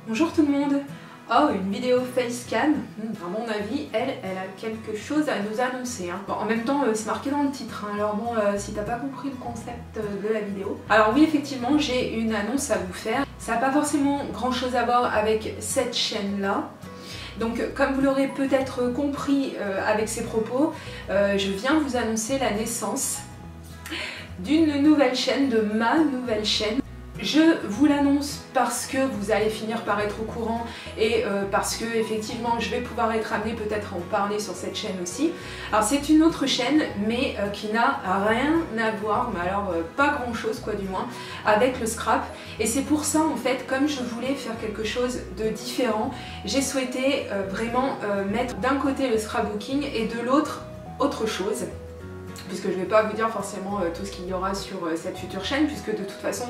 Bonjour tout le monde. Oh, une vidéo facecam. À mon avis, elle a quelque chose à nous annoncer. Bon, en même temps, c'est marqué dans le titre. Alors bon, si t'as pas compris le concept de la vidéo. Alors oui, effectivement, j'ai une annonce à vous faire. Ça n'a pas forcément grand chose à voir avec cette chaîne-là. Donc, comme vous l'aurez peut-être compris avec ces propos, je viens vous annoncer la naissance d'une nouvelle chaîne, de ma nouvelle chaîne. Je vous l'annonce parce que vous allez finir par être au courant et parce que effectivement je vais pouvoir être amenée peut-être à en parler sur cette chaîne aussi. Alors c'est une autre chaîne mais qui n'a rien à voir, mais alors pas grand chose quoi du moins, avec le scrap. Et c'est pour ça en fait, comme je voulais faire quelque chose de différent, j'ai souhaité vraiment mettre d'un côté le scrapbooking et de l'autre autre chose. Puisque je ne vais pas vous dire forcément tout ce qu'il y aura sur cette future chaîne, puisque de toute façon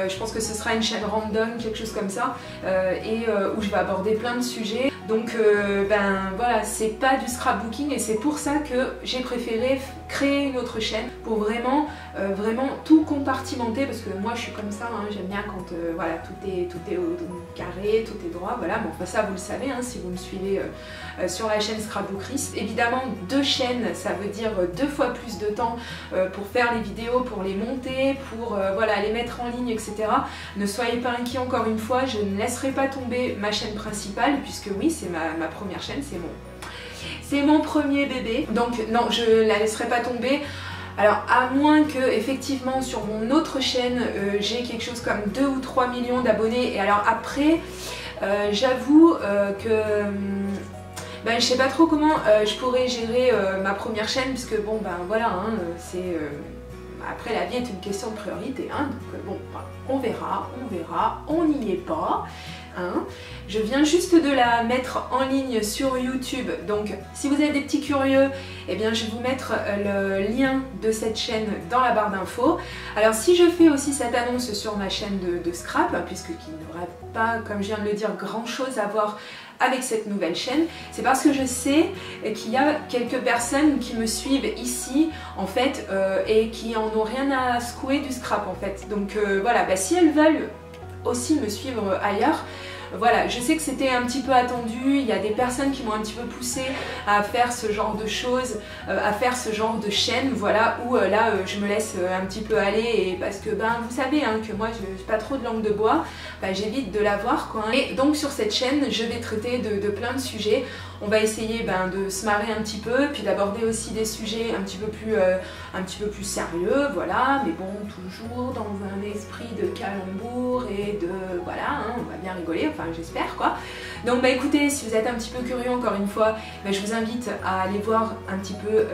je pense que ce sera une chaîne random, quelque chose comme ça, où je vais aborder plein de sujets. Donc ben voilà, c'est pas du scrapbooking et c'est pour ça que j'ai préféré créer une autre chaîne pour vraiment tout compartimenter, parce que moi je suis comme ça, hein, j'aime bien quand voilà, tout est au carré, tout est droit, voilà. Bon, enfin, ça vous le savez hein, si vous me suivez sur la chaîne Scrapbookeries. Évidemment, deux chaînes, ça veut dire 2 fois plus de temps pour faire les vidéos, pour les monter, pour voilà, les mettre en ligne, etc. Ne soyez pas inquiets, encore une fois, je ne laisserai pas tomber ma chaîne principale, puisque oui, c'est ma première chaîne, c'est mon premier bébé, donc non, je la laisserai pas tomber. Alors à moins que effectivement sur mon autre chaîne j'ai quelque chose comme 2 ou 3 millions d'abonnés, et alors après j'avoue que ben, je sais pas trop comment je pourrais gérer ma première chaîne, puisque bon ben voilà, hein, c'est après la vie est une question de priorité, hein, donc bon, on verra, on n'y est pas. Hein. Je viens juste de la mettre en ligne sur YouTube, donc si vous avez des petits curieux, eh bien je vais vous mettre le lien de cette chaîne dans la barre d'infos. Alors si je fais aussi cette annonce sur ma chaîne de scrap, puisqu'il n'y aura pas, comme je viens de le dire, grand chose à voir avec cette nouvelle chaîne, c'est parce que je sais qu'il y a quelques personnes qui me suivent ici en fait et qui en ont rien à secouer du scrap en fait. Donc voilà, bah, si elles veulent aussi me suivre ailleurs, voilà, je sais que c'était un petit peu attendu, il y a des personnes qui m'ont un petit peu poussé à faire ce genre de choses, à faire ce genre de chaîne, voilà, où là je me laisse un petit peu aller, et parce que ben vous savez hein, que moi je n'ai pas trop de langue de bois, ben, j'évite de l'avoir quoi. Et donc sur cette chaîne je vais traiter de plein de sujets. On va essayer ben, de se marrer un petit peu, puis d'aborder aussi des sujets un petit peu plus sérieux, voilà, mais bon, toujours dans un esprit de calembour et de, voilà, hein, on va bien rigoler, enfin j'espère quoi. Donc bah écoutez, si vous êtes un petit peu curieux encore une fois, bah, je vous invite à aller voir un petit peu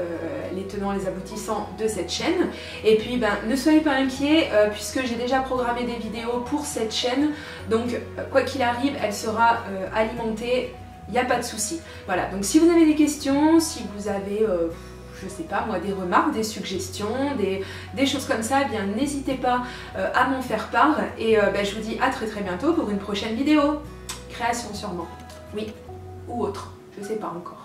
les tenants, les aboutissants de cette chaîne. Et puis ben, ne soyez pas inquiets, puisque j'ai déjà programmé des vidéos pour cette chaîne, donc quoi qu'il arrive, elle sera alimentée. Il n'y a pas de souci. Voilà, donc si vous avez des questions, si vous avez, je sais pas moi, des remarques, des suggestions, des choses comme ça, eh bien n'hésitez pas à m'en faire part. Et ben, je vous dis à très bientôt pour une prochaine vidéo. Création sûrement. Oui, ou autre, je sais pas encore.